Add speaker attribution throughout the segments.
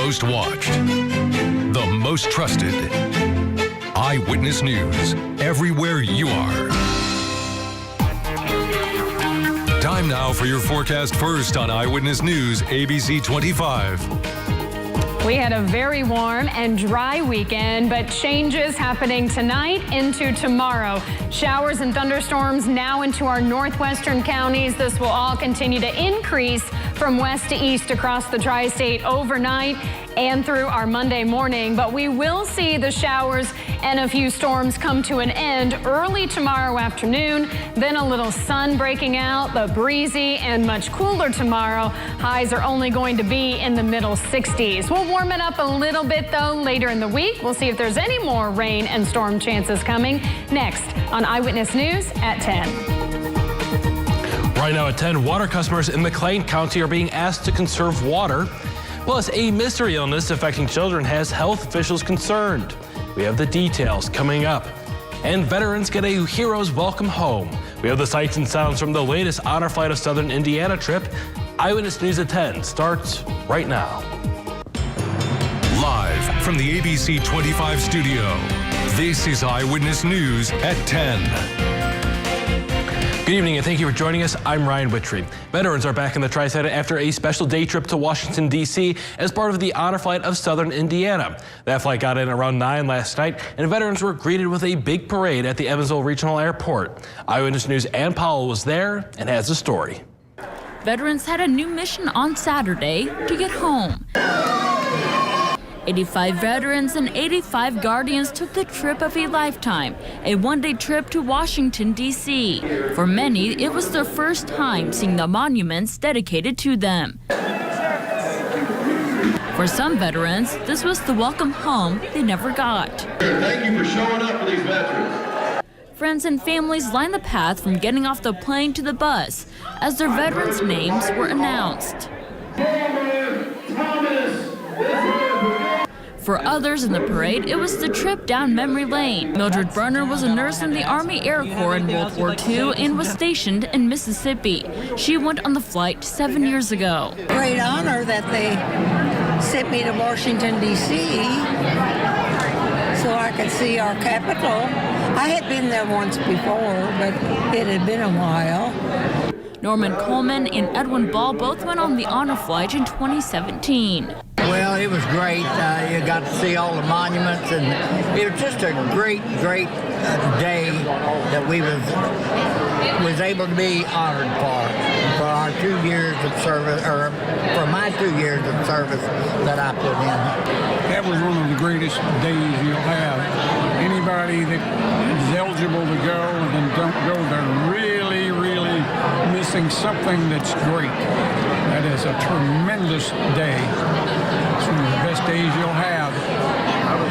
Speaker 1: most watched, the most trusted. Eyewitness News, everywhere you are. Time now for your forecast first on Eyewitness News, ABC 25.
Speaker 2: We had a very warm and dry weekend, but changes happening tonight into tomorrow. Showers and thunderstorms now into our northwestern counties. This will all continue to increase from west to east across the tri-state overnight and through our Monday morning. But we will see the showers and a few storms come to an end early tomorrow afternoon. Then a little sun breaking out, the breezy and much cooler tomorrow. Highs are only going to be in the middle 60s. We'll warm it up a little bit, though, later in the week. We'll see if there's any more rain and storm chances coming next on Eyewitness News at 10.
Speaker 3: Right now at 10, water customers in McLean County are being asked to conserve water. Plus, a mystery illness affecting children has health officials concerned. We have the details coming up. And veterans get a hero's welcome home. We have the sights and sounds from the latest Honor Flight of Southern Indiana trip. Eyewitness News at 10 starts right now.
Speaker 1: Live from the ABC 25 studio, this is Eyewitness News at 10.
Speaker 3: Good evening and thank you for joining us. I'm Ryan Wittry. Veterans are back in the Tri-State after a special day trip to Washington, D.C. as part of the Honor Flight of Southern Indiana. That flight got in around 9 last night, and veterans were greeted with a big parade at the Evansville Regional Airport. Eyewitness News' Ann Powell was there and has the story.
Speaker 4: Veterans had a new mission on Saturday to get home. 85 veterans and 85 guardians took the trip of a lifetime, a one-day trip to Washington, D.C. For many, it was their first time seeing the monuments dedicated to them. For some veterans, this was the welcome home they never got.
Speaker 5: Thank you for showing up for these veterans.
Speaker 4: Friends and families lined the path from getting off the plane to the bus as their veterans' names were announced. For others in the parade, it was the trip down memory lane. Mildred Brunner was a nurse in the Army Air Corps in World War II and was stationed in Mississippi. She went on the flight 7 years ago.
Speaker 6: Great honor that they sent me to Washington, D.C. so I could see our capital. I had been there once before, but it had been a while.
Speaker 4: Norman Coleman and Edwin Ball both went on the honor flight in 2017.
Speaker 7: Well, it was great. You got to see all the monuments, and it was just a great day that we was able to be honored for our 2 years of service, or for my 2 years of service that I put in.
Speaker 8: That was one of the greatest days you'll have. Anybody that is eligible to go and don't go, they're really missing something that's great. That is a tremendous day. It's one of the best days you'll have,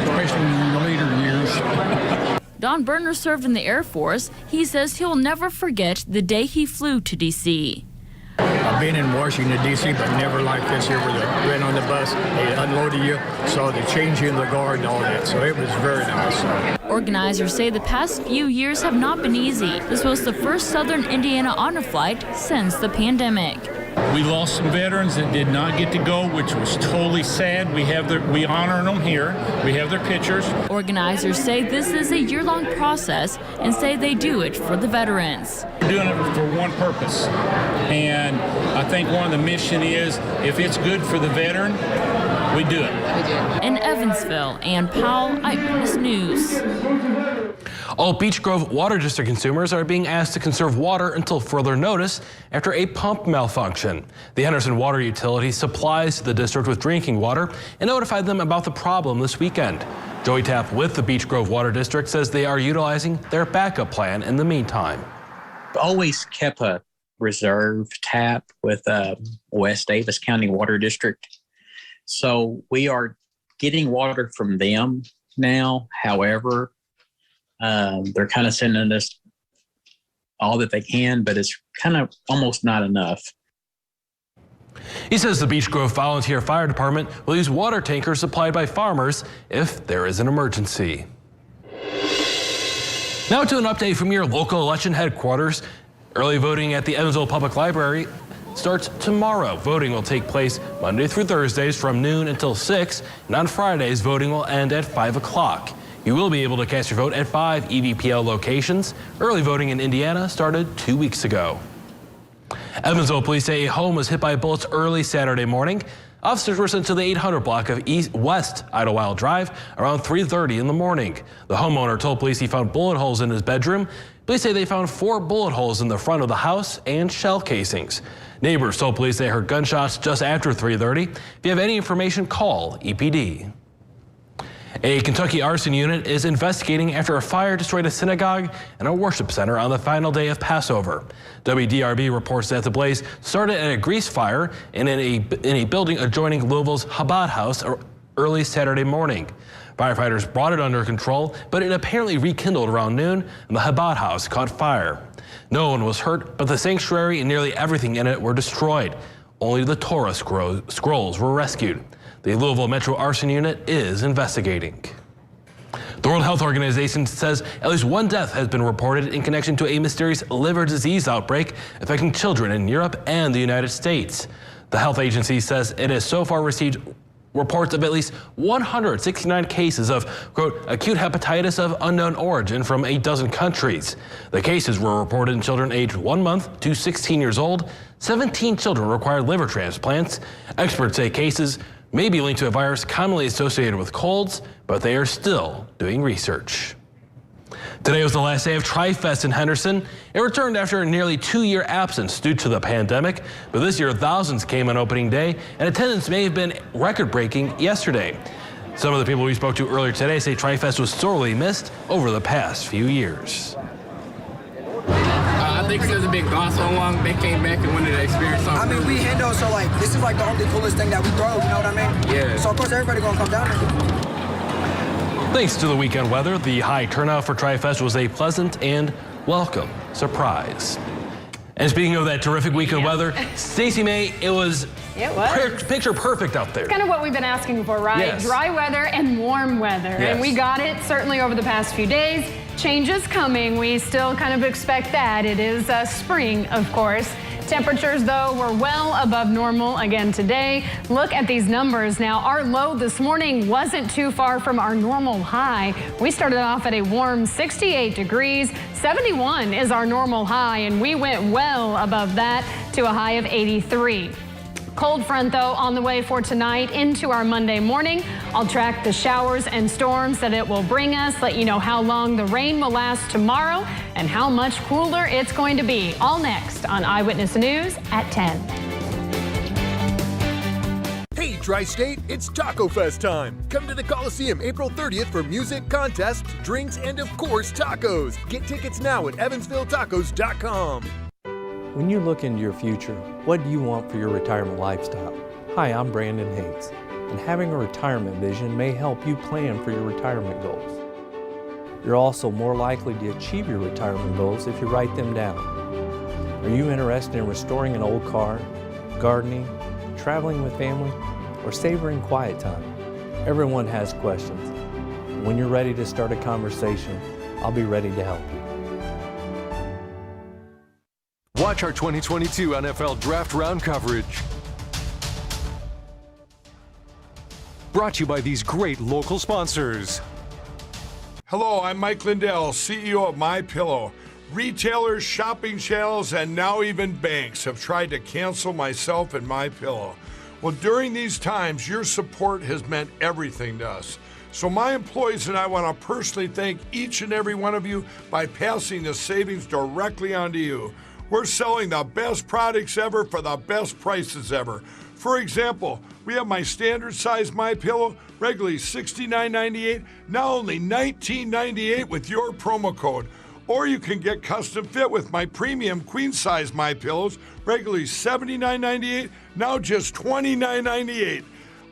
Speaker 8: especially in the later years.
Speaker 4: Don Berner served in the Air Force. He says he'll never forget the day he flew to D.C.
Speaker 9: I've been in Washington, D.C., but never like this here where they ran on the bus, they unloaded you, so they changed you in the guard and all that, so it was very nice.
Speaker 4: Organizers say the past few years have not been easy. This was the first Southern Indiana honor flight since the pandemic.
Speaker 10: We lost some veterans that did not get to go, which was totally sad. We honor them here. We have their pictures.
Speaker 4: Organizers say this is a year-long process and say they do it for the veterans.
Speaker 10: We're doing it for one purpose, and I think one of the mission is if it's good for the veteran, we do it.
Speaker 4: In Evansville, Ann Powell, Eyewitness News.
Speaker 3: All Beech Grove Water District consumers are being asked to conserve water until further notice after a pump malfunction. The Henderson Water Utility supplies the district with drinking water and notified them about the problem this weekend. Joey Tapp with the Beech Grove Water District says they are utilizing their backup plan in the meantime.
Speaker 11: Always kept a reserve tap with West Davis County Water District. So we are getting water from them now. However, they're kind of sending us all that they can, but it's kind of almost not enough.
Speaker 3: He says the Beech Grove Volunteer Fire Department will use water tankers supplied by farmers if there is an emergency. Now to an update from your local election headquarters. Early voting at the Evansville Public Library starts tomorrow. Voting will take place Monday through Thursdays from noon until 6, and on Fridays, voting will end at 5 o'clock. You will be able to cast your vote at 5 EVPL locations. Early voting in Indiana started 2 weeks ago. Evansville police say a home was hit by bullets early Saturday morning. Officers were sent to the 800 block of West Idlewild Drive around 3:30 in the morning. The homeowner told police he found bullet holes in his bedroom. Police say they found 4 bullet holes in the front of the house and shell casings. Neighbors told police they heard gunshots just after 3:30. If you have any information, call EPD. A Kentucky arson unit is investigating after a fire destroyed a synagogue and a worship center on the final day of Passover. WDRB reports that the blaze started at a grease fire in a building adjoining Louisville's Chabad House early Saturday morning. Firefighters brought it under control, but it apparently rekindled around noon and the Chabad House caught fire. No one was hurt, but the sanctuary and nearly everything in it were destroyed. Only the Torah scrolls were rescued. The Louisville Metro Arson Unit is investigating. The World Health Organization says at least 1 death has been reported in connection to a mysterious liver disease outbreak affecting children in Europe and the United States. The health agency says it has so far received reports of at least 169 cases of, quote, acute hepatitis of unknown origin from 8 dozen countries. The cases were reported in children aged 1 month to 16 years old. 17 children required liver transplants. Experts say cases may be linked to a virus commonly associated with colds, but they are still doing research. Today was the last day of Tri-Fest in Henderson. It returned after a nearly 2-year absence due to the pandemic, but this year thousands came on opening day, and attendance may have been record-breaking yesterday. Some of the people we spoke to earlier today say Tri-Fest was sorely missed over the past few years.
Speaker 12: I think because it's been gone so long, they came back and wanted to experience something.
Speaker 13: I mean, we handle, so like, this is like the only coolest thing that we throw, you know what I mean?
Speaker 12: Yeah.
Speaker 13: So of course everybody gonna come down there.
Speaker 3: Thanks to the weekend weather, the high turnout for Tri-Fest was a pleasant and welcome surprise. And speaking of that terrific weekend weather, Stacey May, it was picture perfect out there.
Speaker 2: It's kind of what we've been asking for, right?
Speaker 3: Yes.
Speaker 2: Dry weather and warm weather.
Speaker 3: Yes.
Speaker 2: And we got it certainly over the past few days. Changes coming. We still kind of expect that. It is spring, of course. Temperatures, though, were well above normal again today. Look at these numbers now. Our low this morning wasn't too far from our normal high. We started off at a warm 68 degrees. 71 is our normal high, and we went well above that to a high of 83. Cold front, though, on the way for tonight into our Monday morning. I'll track the showers and storms that it will bring us, let you know how long the rain will last tomorrow and how much cooler it's going to be. All next on Eyewitness News at 10.
Speaker 14: Hey, Tri-State, it's Taco Fest time. Come to the Coliseum April 30th for music, contests, drinks, and of course, tacos. Get tickets now at evansvilletacos.com.
Speaker 15: When you look into your future, what do you want for your retirement lifestyle? Hi, I'm Brandon Hayes, and having a retirement vision may help you plan for your retirement goals. You're also more likely to achieve your retirement goals if you write them down. Are you interested in restoring an old car, gardening, traveling with family, or savoring quiet time? Everyone has questions. When you're ready to start a conversation, I'll be ready to help you.
Speaker 1: Watch our 2022 NFL Draft Round coverage. Brought to you by these great local sponsors.
Speaker 16: Hello, I'm Mike Lindell, CEO of MyPillow. Retailers, shopping channels, and now even banks have tried to cancel myself and MyPillow. Well, during these times, your support has meant everything to us. So my employees and I want to personally thank each and every one of you by passing the savings directly onto you. We're selling the best products ever for the best prices ever. For example, we have my standard size MyPillow, regularly $69.98, now only $19.98 with your promo code. Or you can get custom fit with my premium queen size MyPillows, regularly $79.98, now just $29.98.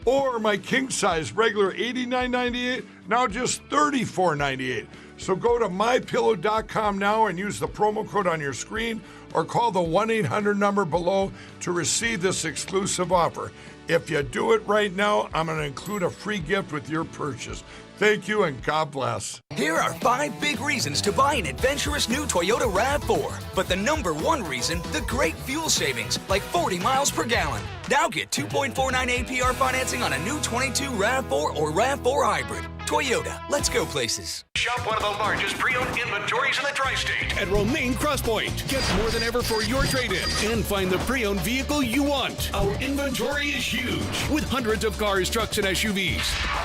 Speaker 16: Or my king size, regular $89.98, now just $34.98. So go to mypillow.com now and use the promo code on your screen or call the 1-800 number below to receive this exclusive offer. If you do it right now, I'm going to include a free gift with your purchase. Thank you and God bless.
Speaker 17: Here are 5 big reasons to buy an adventurous new Toyota RAV4. But the number one reason, the great fuel savings, like 40 miles per gallon. Now get 2.49 APR financing on a new 22 RAV4 or RAV4 Hybrid. Toyota, let's go places.
Speaker 18: Shop one of the largest pre-owned inventories in the tri-state at Romaine Crosspoint. Get more than ever for your trade-in and find the pre-owned vehicle you want. Our inventory is huge with hundreds of cars, trucks, and SUVs.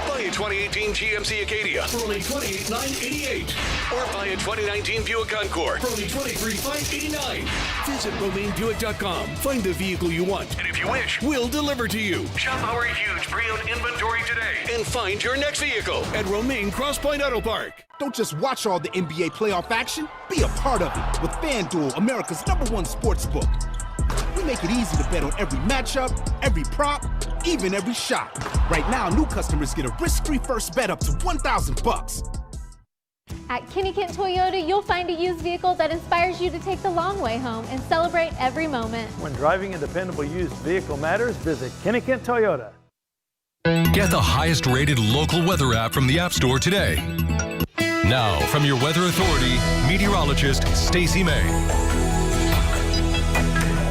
Speaker 18: Buy a 2018 GMC Acadia for only $28,988 or buy a 2019 Buick Encore for only $23,589. Visit RomaineBuick.com. Find the vehicle you want, and if you wish, we'll deliver to you. Shop our huge pre-owned inventory today and find your next vehicle at Romaine Crosspoint Auto Park.
Speaker 19: Don't just watch all the NBA playoff action. Be a part of it with FanDuel, America's #1 sportsbook. We make it easy to bet on every matchup, every prop, even every shot. Right now, new customers get a risk-free first bet up to $1,000.
Speaker 20: At Kenny Kent Toyota, you'll find a used vehicle that inspires you to take the long way home and celebrate every moment.
Speaker 21: When driving a dependable used vehicle matters, visit Kenny Kent Toyota.
Speaker 1: Get the highest rated local weather app from the App Store today. Now, from your weather authority, meteorologist Stacey May.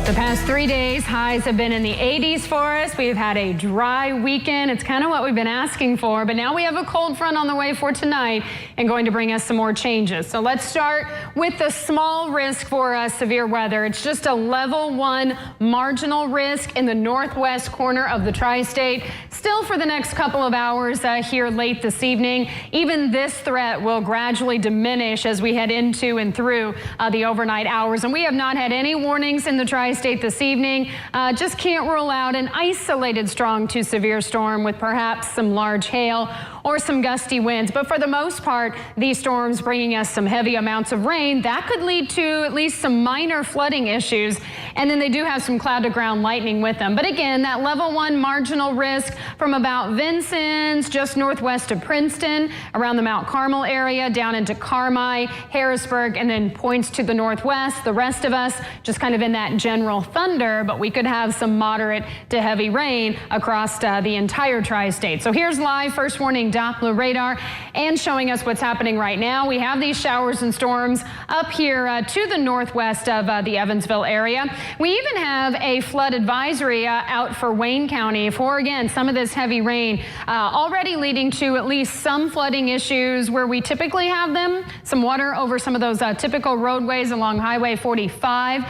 Speaker 2: The past 3 days, highs have been in the 80s for us. We've had a dry weekend. It's kind of what we've been asking for, but now we have a cold front on the way for tonight and going to bring us some more changes. So let's start with the small risk for severe weather. It's just a level 1 marginal risk in the northwest corner of the tri-state. Still for the next couple of hours here late this evening. Even this threat will gradually diminish as we head into and through the overnight hours. And we have not had any warnings in the tri-state this evening. Just can't rule out an isolated strong to severe storm with perhaps some large hail or some gusty winds. But for the most part, these storms bringing us some heavy amounts of rain. That could lead to at least some minor flooding issues. And then they do have some cloud to ground lightning with them. But again, that level 1 marginal risk from about Vincennes, just northwest of Princeton, around the Mount Carmel area, down into Carmi, Harrisburg, and then points to the northwest. The rest of us just kind of in that general thunder, but we could have some moderate to heavy rain across the entire tri-state. So here's live first warning Doppler radar and showing us what's happening right now. We have these showers and storms up here to the northwest of the Evansville area. We even have a flood advisory out for Wayne County for, again, some of this heavy rain already leading to at least some flooding issues where we typically have them. Some water over some of those typical roadways along Highway 45.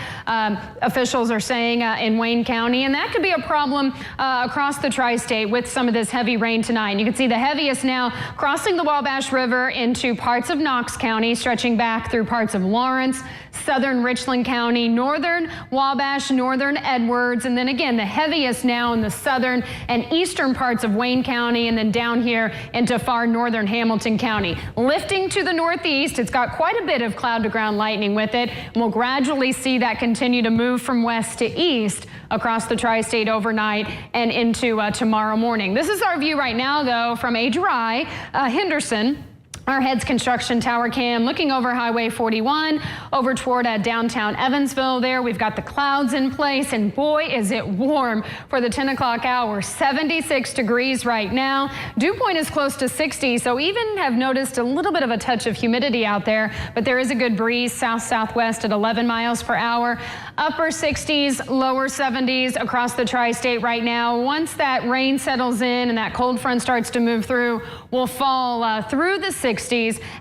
Speaker 2: Officials are saying in Wayne County, and that could be a problem across the tri-state with some of this heavy rain tonight. And you can see the heaviest now crossing the Wabash River into parts of Knox County, stretching back through parts of Lawrence, southern Richland County, northern Wabash, northern Edwards, and then again the heaviest now in the southern and eastern parts of Wayne County, and then down here into far northern Hamilton County. Lifting to the northeast, it's got quite a bit of cloud to ground lightning with it, and we'll gradually see that continue to move from west to east across the tri-state overnight and into tomorrow morning. This is our view right now, though, from a dry Henderson. Our heads construction tower cam looking over Highway 41 over toward downtown Evansville there. We've got the clouds in place, and boy, is it warm for the 10 o'clock hour. 76 degrees right now. Dew point is close to 60, so even have noticed a little bit of a touch of humidity out there, but there is a good breeze south-southwest at 11 miles per hour. Upper 60s, lower 70s across the tri-state right now. Once that rain settles in and that cold front starts to move through, we'll fall through the 60s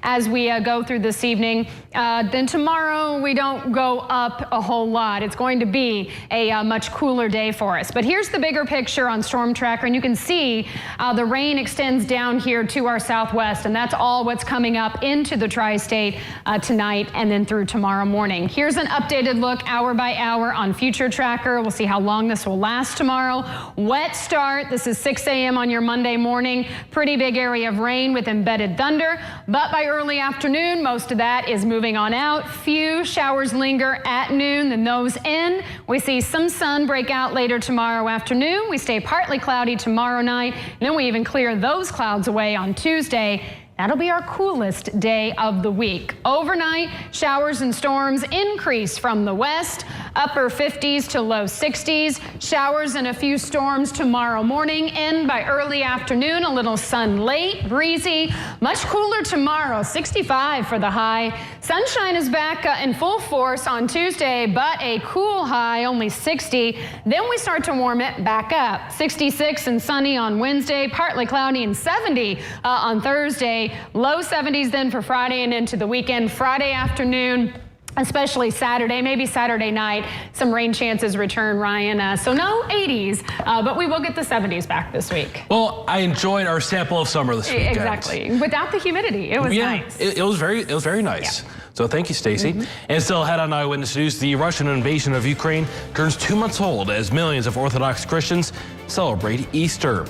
Speaker 2: as we go through this evening. Then tomorrow we don't go up a whole lot. It's going to be a much cooler day for us. But here's the bigger picture on Storm Tracker, and you can see the rain extends down here to our southwest, and that's all what's coming up into the tri-state tonight and then through tomorrow morning. Here's an updated look hour by hour on Future Tracker. We'll see how long this will last tomorrow. Wet start. This is 6 a.m. on your Monday morning. Pretty big area of rain with embedded thunder. But by early afternoon, most of that is moving on out. Few showers linger at noon, then those end. We see some sun break out later tomorrow afternoon. We stay partly cloudy tomorrow night, and then we even clear those clouds away on Tuesday. That'll be our coolest day of the week. Overnight, showers and storms increase from the west, upper 50s to low 60s. Showers and a few storms tomorrow morning, end by early afternoon. A little sun late, breezy. Much cooler tomorrow, 65 for the high. Sunshine is back in full force on Tuesday, but a cool high, only 60. Then we start to warm it back up. 66 and sunny on Wednesday, partly cloudy and 70 on Thursday. Low 70s then for Friday and into the weekend. Friday afternoon, especially Saturday, maybe Saturday night, some rain chances return, Ryan. So no 80s, but we will get the 70s back this week.
Speaker 3: Well, I enjoyed our sample of summer this weekend.
Speaker 2: Exactly. Without the humidity, it was nice.
Speaker 3: It was very nice. Yeah. So thank you, Stacey. And still ahead on Eyewitness News, the Russian invasion of Ukraine turns 2 months old as millions of Orthodox Christians celebrate Easter.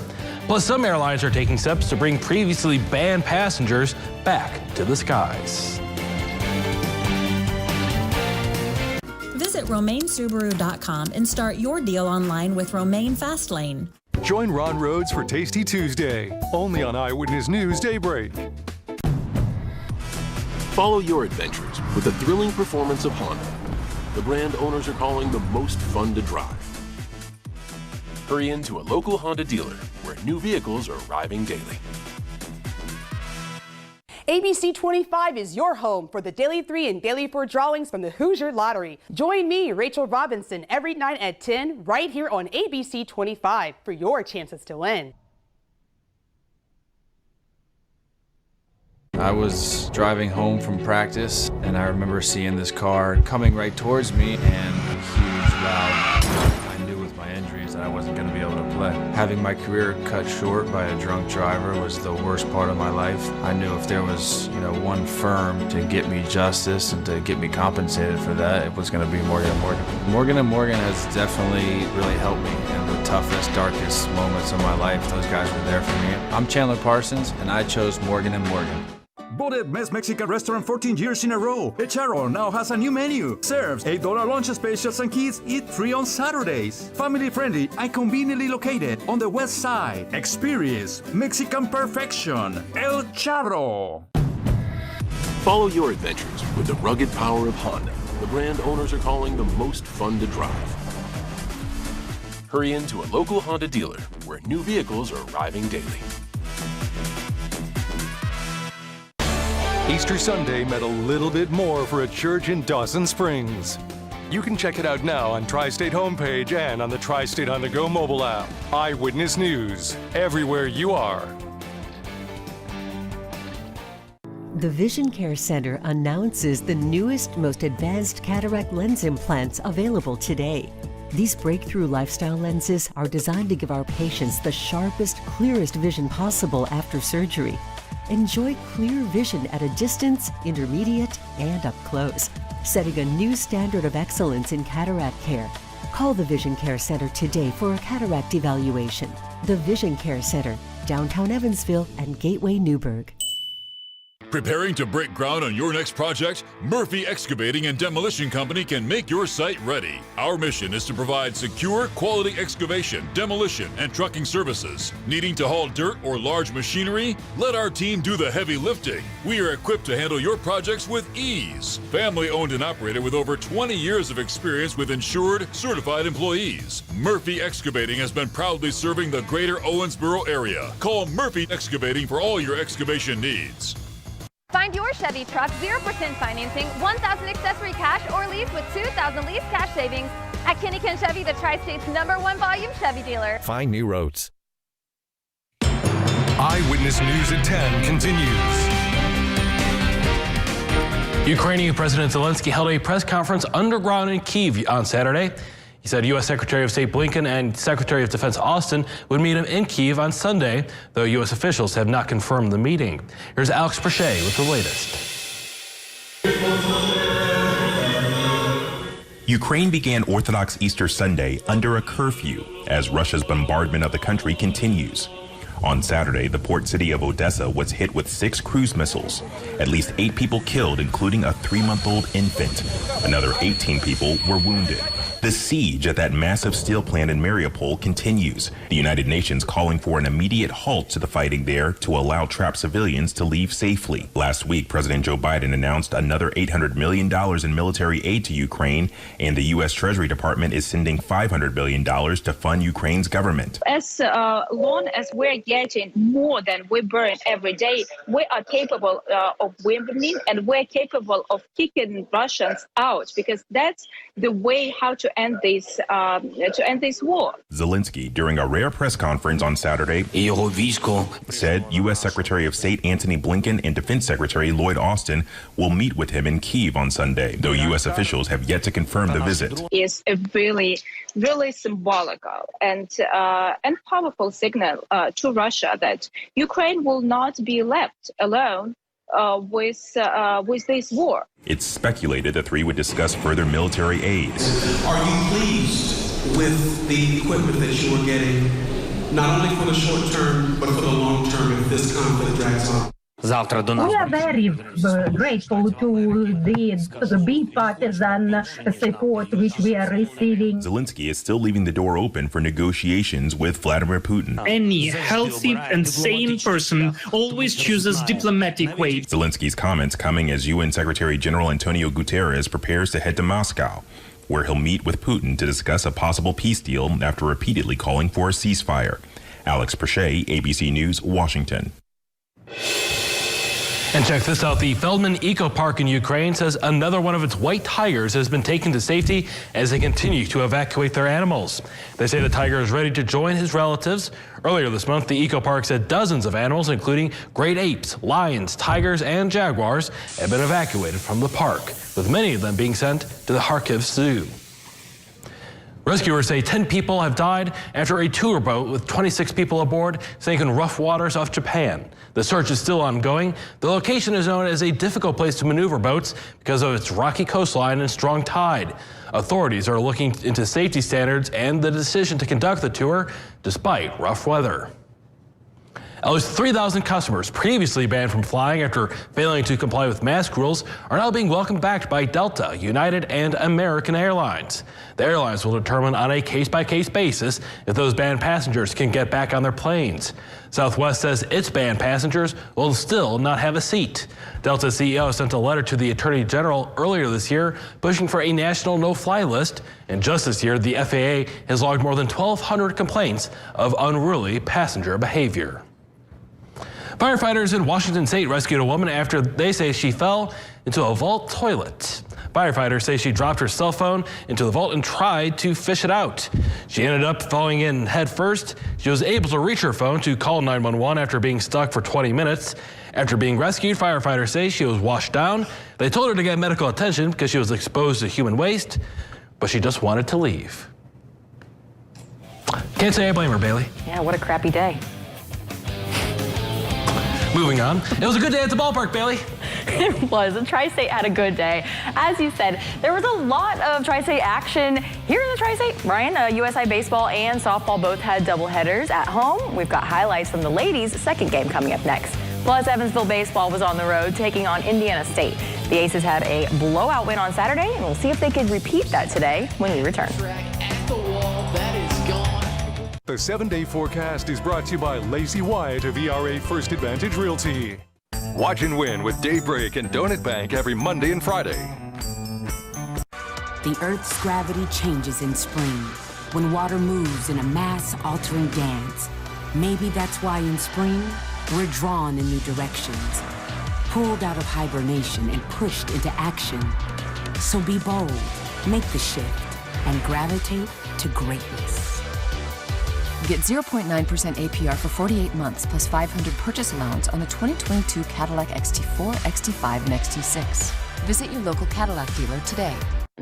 Speaker 3: Plus, some airlines are taking steps to bring previously banned passengers back to the skies.
Speaker 5: Visit RomaineSubaru.com and start your deal online with Romaine Fastlane.
Speaker 14: Join Ron Rhodes for Tasty Tuesday, only on Eyewitness News Daybreak.
Speaker 22: Follow your adventures with the thrilling performance of Honda, the brand owners are calling the most fun to drive. Hurry into a local Honda dealer where new vehicles are arriving daily.
Speaker 23: ABC 25 is your home for the Daily 3 and Daily 4 drawings from the Hoosier Lottery. Join me, Rachel Robinson, every night at 10 right here on ABC 25 for your chances to win.
Speaker 24: I was driving home from practice and I remember seeing this car coming right towards me and a huge loud. I knew with my injuries that I wasn't going to be able to play. Having my career cut short by a drunk driver was the worst part of my life. I knew if there was, one firm to get me justice and to get me compensated for that, it was going to be Morgan & Morgan. Morgan & Morgan has definitely really helped me in the toughest, darkest moments of my life. Those guys were there for me. I'm Chandler Parsons and I chose Morgan & Morgan.
Speaker 25: Voted Best Mexican Restaurant 14 years in a row. El Charro now has a new menu. Serves $8 lunch specials and kids eat free on Saturdays. Family friendly and conveniently located on the west side. Experience Mexican perfection. El Charro.
Speaker 22: Follow your adventures with the rugged power of Honda, the brand owners are calling the most fun to drive. Hurry into a local Honda dealer where new vehicles are arriving daily.
Speaker 14: Easter Sunday meant a little bit more for a church in Dawson Springs. You can check it out now on Tri-State homepage and on the Tri-State On The Go mobile app. Eyewitness News, everywhere you are.
Speaker 26: The Vision Care Center announces the newest, most advanced cataract lens implants available today. These breakthrough lifestyle lenses are designed to give our patients the sharpest, clearest vision possible after surgery. Enjoy clear vision at a distance, intermediate, and up close, setting a new standard of excellence in cataract care. Call the Vision Care Center today for a cataract evaluation. The Vision Care Center, downtown Evansville and Gateway Newburgh.
Speaker 27: Preparing to break ground on your next project? Murphy Excavating and Demolition Company can make your site ready. Our mission is to provide secure, quality excavation, demolition, and trucking services. Needing to haul dirt or large machinery? Let our team do the heavy lifting. We are equipped to handle your projects with ease. Family owned and operated with over 20 years of experience with insured, certified employees. Murphy Excavating has been proudly serving the greater Owensboro area. Call Murphy Excavating for all your excavation needs.
Speaker 28: Find your Chevy truck 0% financing, $1,000 accessory cash, or lease with $2,000 lease cash savings at Kinnikin Chevy, the Tri-State's #1 volume Chevy dealer.
Speaker 29: Find new roads.
Speaker 14: Eyewitness News at 10 continues.
Speaker 3: Ukrainian President Zelensky held a press conference underground in Kyiv on Saturday. He said U.S. Secretary of State Blinken and Secretary of Defense Austin would meet him in Kyiv on Sunday, though U.S. officials have not confirmed the meeting. Here's Alex Brachet with the latest.
Speaker 30: Ukraine began Orthodox Easter Sunday under a curfew as Russia's bombardment of the country continues. On Saturday, the port city of Odessa was hit with 6 cruise missiles. At least 8 people killed, including a 3-month-old infant. Another 18 people were wounded. The siege at that massive steel plant in Mariupol continues. The United Nations calling for an immediate halt to the fighting there to allow trapped civilians to leave safely. Last week, President Joe Biden announced another $800 million in military aid to Ukraine, and the U.S. Treasury Department is sending $500 billion to fund Ukraine's government.
Speaker 4: As long as we're getting more than we burn every day, we are capable of winning, and we're capable of kicking Russians out, because that's the way how to end this war.
Speaker 30: Zelensky, during a rare press conference on Saturday, said U.S. Secretary of State Antony Blinken and Defense Secretary Lloyd Austin will meet with him in Kyiv on Sunday, though U.S. officials have yet to confirm the visit.
Speaker 4: It's a really symbolical and powerful signal to Russia that Ukraine will not be left alone with this war.
Speaker 30: It's speculated the three would discuss further military aid.
Speaker 6: Are you pleased with the equipment that you are getting, not only for the short term, but for the long term if this conflict drags on?
Speaker 7: We are very grateful to the bipartisan support which we are receiving.
Speaker 30: Zelensky is still leaving the door open for negotiations with Vladimir Putin.
Speaker 8: Any healthy and sane person always chooses diplomatic ways.
Speaker 30: Zelensky's comments coming as UN Secretary General Antonio Guterres prepares to head to Moscow, where he'll meet with Putin to discuss a possible peace deal after repeatedly calling for a ceasefire. Alex Perche, ABC News, Washington.
Speaker 3: And check this out. The Feldman Eco Park in Ukraine says another one of its white tigers has been taken to safety as they continue to evacuate their animals. They say the tiger is ready to join his relatives. Earlier this month, the Eco Park said dozens of animals, including great apes, lions, tigers, and jaguars, have been evacuated from the park, with many of them being sent to the Kharkiv Zoo. Rescuers say 10 people have died after a tour boat with 26 people aboard sank in rough waters off Japan. The search is still ongoing. The location is known as a difficult place to maneuver boats because of its rocky coastline and strong tide. Authorities are looking into safety standards and the decision to conduct the tour despite rough weather. At least 3,000 customers previously banned from flying after failing to comply with mask rules are now being welcomed back by Delta, United, and American Airlines. The airlines will determine on a case-by-case basis if those banned passengers can get back on their planes. Southwest says its banned passengers will still not have a seat. Delta CEO sent a letter to the Attorney General earlier this year pushing for a national no-fly list. And just this year, the FAA has logged more than 1,200 complaints of unruly passenger behavior. Firefighters in Washington State rescued a woman after they say she fell into a vault toilet. Firefighters say she dropped her cell phone into the vault and tried to fish it out. She ended up falling in head first. She was able to reach her phone to call 911 after being stuck for 20 minutes. After being rescued, firefighters say she was washed down. They told her to get medical attention because she was exposed to human waste, but she just wanted to leave. Can't say I blame her, Bailey.
Speaker 9: Yeah, what a crappy day.
Speaker 3: Moving on. It was a good day at the ballpark, Bailey.
Speaker 9: It was. The Tri-State had a good day. As you said, there was a lot of Tri-State action here in the Tri-State. Brian, USI baseball and softball both had doubleheaders at home. We've got highlights from the ladies' second game coming up next. Plus, Evansville baseball was on the road taking on Indiana State. The Aces had a blowout win on Saturday, and we'll see if they could repeat that today when we return.
Speaker 14: The 7-day forecast is brought to you by Lacey Wyatt of ERA First Advantage Realty. Watch and win with Daybreak and Donut Bank every Monday and Friday.
Speaker 10: The Earth's gravity changes in spring when water moves in a mass-altering dance. Maybe that's why in spring, we're drawn in new directions, pulled out of hibernation and pushed into action. So be bold, make the shift, and gravitate to greatness.
Speaker 11: Get 0.9% APR for 48 months plus $500 purchase allowance on the 2022 Cadillac XT4, XT5, and XT6. Visit your local Cadillac dealer today.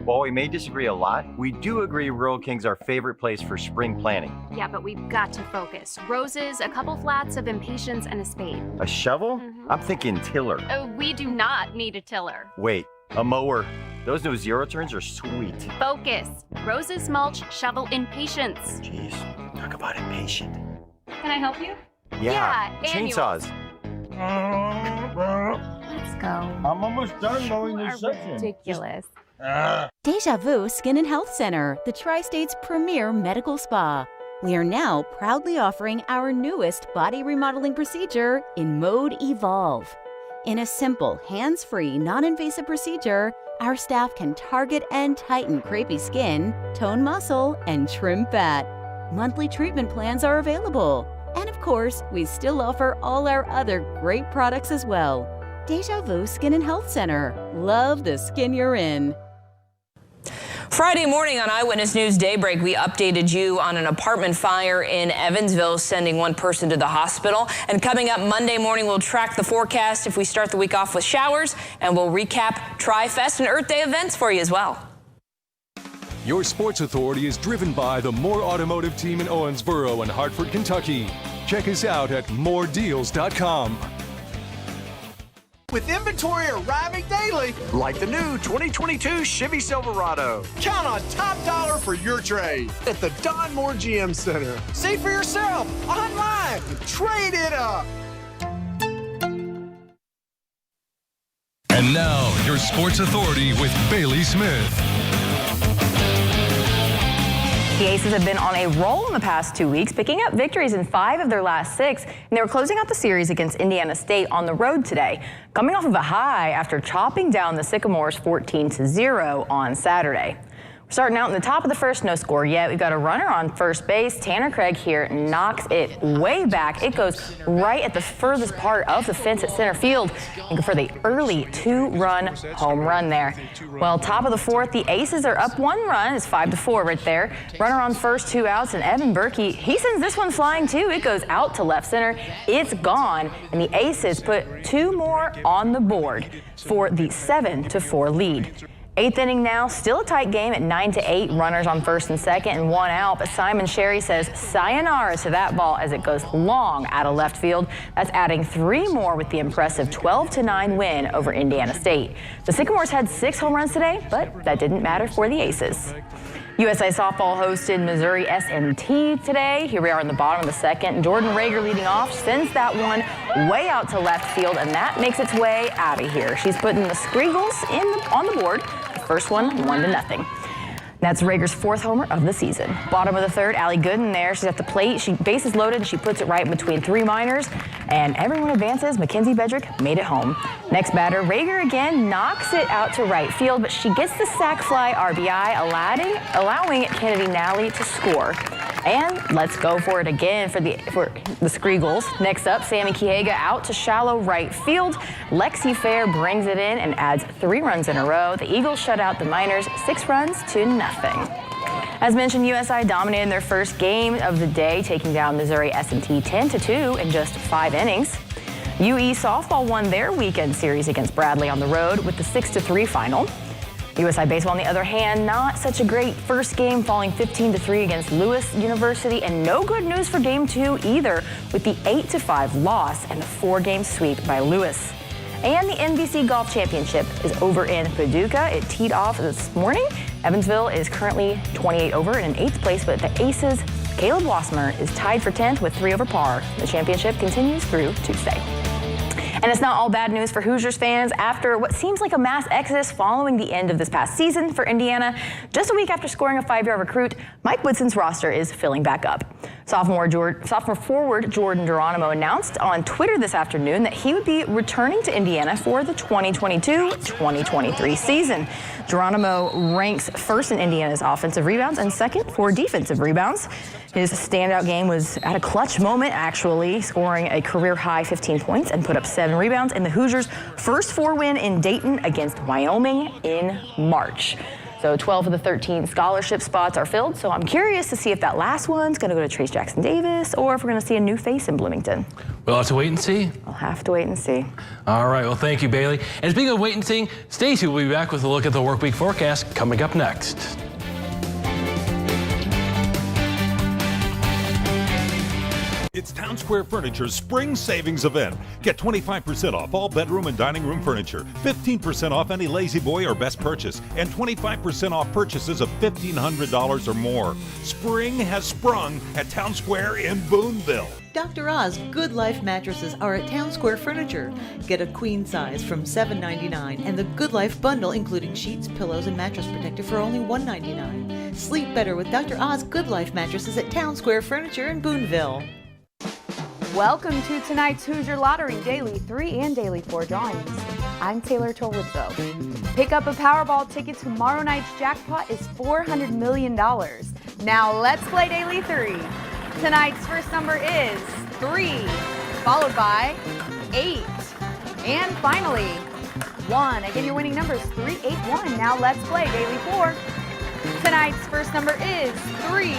Speaker 12: While we may disagree a lot, we do agree Rural King's our favorite place for spring planting.
Speaker 13: Yeah, but we've got to focus. Roses, a couple flats of impatiens, and a spade.
Speaker 12: A shovel? I'm thinking tiller.
Speaker 13: We do not need a tiller.
Speaker 12: Wait, a mower. Those new zero turns are sweet.
Speaker 13: Focus. Roses, mulch, shovel, impatiens.
Speaker 12: Jeez, talk about impatient.
Speaker 13: Can I help you?
Speaker 12: Yeah, chainsaws.
Speaker 13: Let's go.
Speaker 12: I'm almost done mowing this section.
Speaker 13: Ridiculous.
Speaker 1: Deja Vu Skin and Health Center, the Tri-State's premier medical spa. We are now proudly offering our newest body remodeling procedure in Mode Evolve. In a simple, hands-free, non-invasive procedure, our staff can target and tighten crepey skin, tone muscle, and trim fat. Monthly treatment plans are available. And of course, we still offer all our other great products as well. Deja Vu Skin and Health Center. Love the skin you're in.
Speaker 2: Friday morning on Eyewitness News Daybreak, we updated you on an apartment fire in Evansville, sending one person to the hospital. And coming up Monday morning, we'll track the forecast if we start the week off with showers, and we'll recap Tri-Fest and Earth Day events for you as well.
Speaker 14: Your Sports Authority is driven by the Moore Automotive Team in Owensboro and Hartford, Kentucky. Check us out at moredeals.com.
Speaker 15: With inventory arriving daily, like the new 2022 Chevy Silverado. Count on top dollar for your trade at the Don Moore GM Center. See for yourself online. Trade it up.
Speaker 14: And now, your Sports Authority with Bailey Smith.
Speaker 9: The Aces have been on a roll in the past 2 weeks, picking up victories in 5 of their last 6, and they were closing out the series against Indiana State on the road today, coming off of a high after chopping down the Sycamores 14-0 on Saturday. We're starting out in the top of the first, no score yet. We've got a runner on first base. Tanner Craig here knocks it way back. It goes right at the furthest part of the fence at center field for the early 2-run home run there. Well, top of the fourth, the Aces are up 1 run. It's 5-4 right there. Runner on first, 2 outs, and Evan Berkey, he sends this one flying too. It goes out to left center. It's gone, and the Aces put 2 more on the board for the 7-4 lead. 8th inning now, still a tight game at 9-8. Runners on first and second and 1 out. But Simon Sherry says sayonara to that ball as it goes long out of left field. That's adding 3 more with the impressive 12-9 win over Indiana State. The Sycamores had 6 home runs today, but that didn't matter for the Aces. USA Softball hosted Missouri S&T today. Here we are in the bottom of the second. Jordan Rager leading off, sends that one way out to left field, and that makes its way out of here. She's putting the Screagles on the board. The first one, 1-0. That's Rager's 4th homer of the season. Bottom of the third, Allie Gooden there. She's at the plate. She bases loaded, and she puts it right between 3 minors. And everyone advances. Mackenzie Bedrick made it home. Next batter, Rager again knocks it out to right field, but she gets the sac fly RBI, allowing Kennedy Nally to score. And let's go for it again for the Screagles. Next up, Sammy Kiega out to shallow right field. Lexi Fair brings it in and adds 3 runs in a row. The Eagles shut out the Miners 6-0. As mentioned, USI dominated their first game of the day, taking down Missouri S&T 10-2 in just 5 innings. UE softball won their weekend series against Bradley on the road with the 6-3 final. USI Baseball, on the other hand, not such a great first game, falling 15-3 against Lewis University, and no good news for Game 2 either, with the 8-5 loss and the 4-game sweep by Lewis. And the NBC Golf Championship is over in Paducah. It teed off this morning. Evansville is currently 28 over and in 8th place, but the Aces, Caleb Wasmer, is tied for 10th with 3 over par. The championship continues through Tuesday. And it's not all bad news for Hoosiers fans. After what seems like a mass exodus following the end of this past season for Indiana, just a week after scoring a 5-yard recruit, Mike Woodson's roster is filling back up. Sophomore forward Jordan Geronimo announced on Twitter this afternoon that he would be returning to Indiana for the 2022-2023 season. Geronimo ranks first in Indiana's offensive rebounds and second for defensive rebounds. His standout game was at a clutch moment, actually, scoring a career-high 15 points and put up 7 rebounds in the Hoosiers' first 4 win in Dayton against Wyoming in March. So 12 of the 13 scholarship spots are filled, so I'm curious to see if that last one's going to go to Trace Jackson Davis or if we're going to see a new face in Bloomington.
Speaker 3: We'll have to wait and see.
Speaker 9: We'll have to wait and see.
Speaker 3: All right, well, thank you, Bailey. And speaking of wait and seeing, Stacey will be back with a look at the workweek forecast coming up next.
Speaker 25: It's time
Speaker 5: Town Square Furniture's Spring Savings Event. Get 25% off all bedroom and dining room furniture, 15% off any Lazy Boy or Best Purchase, and 25% off purchases of $1,500 or more. Spring has sprung at Town Square in Boonville.
Speaker 16: Dr. Oz Good Life mattresses are at Town Square Furniture. Get a queen size from $7.99 and the Good Life bundle including sheets, pillows, and mattress protector for only $1.99. Sleep better with Dr. Oz Good Life mattresses at Town Square Furniture in Boonville.
Speaker 17: Welcome to tonight's Hoosier Lottery Daily 3 and Daily 4 drawings. I'm Taylor Tolwitzo. Pick up a Powerball ticket. Tomorrow night's jackpot is $400 million. Now let's play Daily 3. Tonight's first number is 3, followed by 8, and finally 1. Again, your winning number is 381. Now let's play Daily 4. Tonight's first number is 3,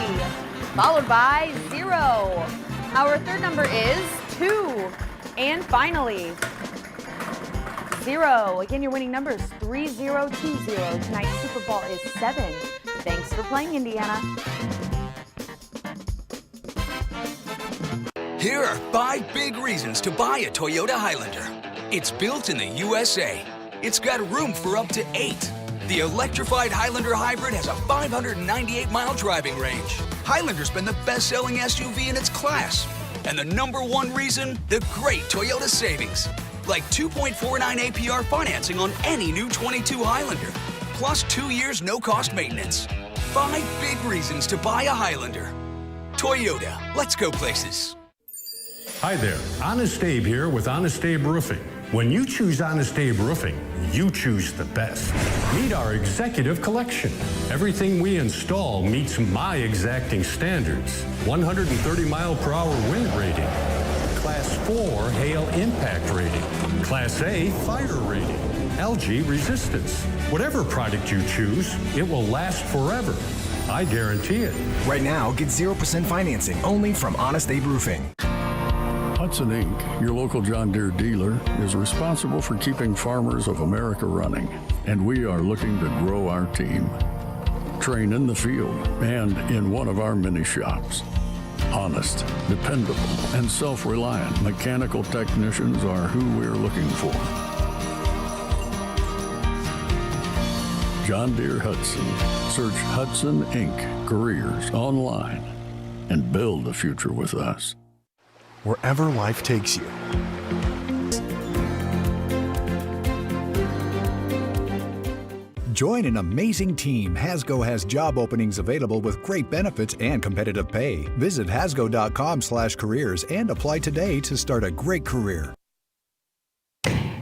Speaker 17: followed by 0. Our third number is 2, and finally 0. Again, your winning number is 3020. Tonight's Super Bowl is 7. Thanks for playing, Indiana.
Speaker 18: Here are 5 big reasons to buy a Toyota Highlander. It's built in the USA. It's got room for up to 8. The electrified Highlander Hybrid has a 598-mile driving range. Highlander's been the best-selling SUV in its class. And the #1 reason, the great Toyota savings. Like 2.49 APR financing on any new 22 Highlander. Plus 2 years no-cost maintenance. 5 big reasons to buy a Highlander. Toyota, let's go places.
Speaker 19: Hi there, Honest Abe here with Honest Abe Roofing. When you choose Honest Abe Roofing, you choose the best. Meet our executive collection. Everything we install meets my exacting standards. 130-mile-per-hour wind rating, Class 4 hail impact rating, Class A fire rating, algae resistance. Whatever product you choose, it will last forever. I guarantee it.
Speaker 20: Right now, get 0% financing only from Honest Abe Roofing.
Speaker 21: Hudson Inc., your local John Deere dealer, is responsible for keeping farmers of America running, and we are looking to grow our team. Train in the field and in one of our mini shops. Honest, dependable, and self-reliant mechanical technicians are who we're looking for. John Deere Hudson. Search Hudson Inc. Careers online and build a future with us.
Speaker 23: Wherever life takes you.
Speaker 24: Join an amazing team. Hasgo has job openings available with great benefits and competitive pay. Visit hasgo.com/careers and apply today to start a great career.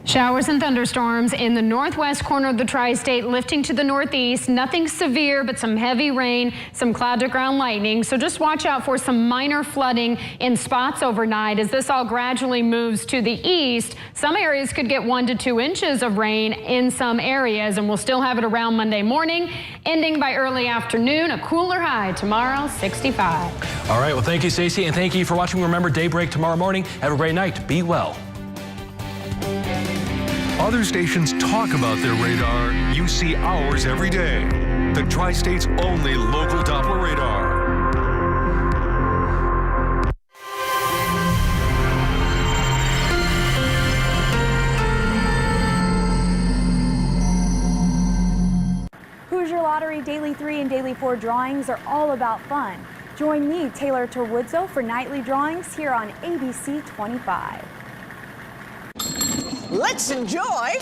Speaker 29: Showers and thunderstorms in the northwest corner of the tri-state, lifting to the northeast. Nothing severe, but some heavy rain, some cloud-to-ground lightning. So just watch out for some minor flooding in spots overnight. As this all gradually moves to the east, some areas could get 1 to 2 inches of rain in some areas, and we'll still have it around Monday morning, ending by early afternoon. A cooler high tomorrow, 65.
Speaker 3: All right, well, thank you, Stacey, and thank you for watching. Remember, Daybreak tomorrow morning. Have a great night. Be well.
Speaker 14: Other stations talk about their radar. You see ours every day. The Tri-State's only local Doppler radar.
Speaker 17: Hoosier Lottery Daily 3 and Daily 4 drawings are all about fun. Join me, Taylor Terwoodzo, for nightly drawings here on ABC 25.
Speaker 31: Let's enjoy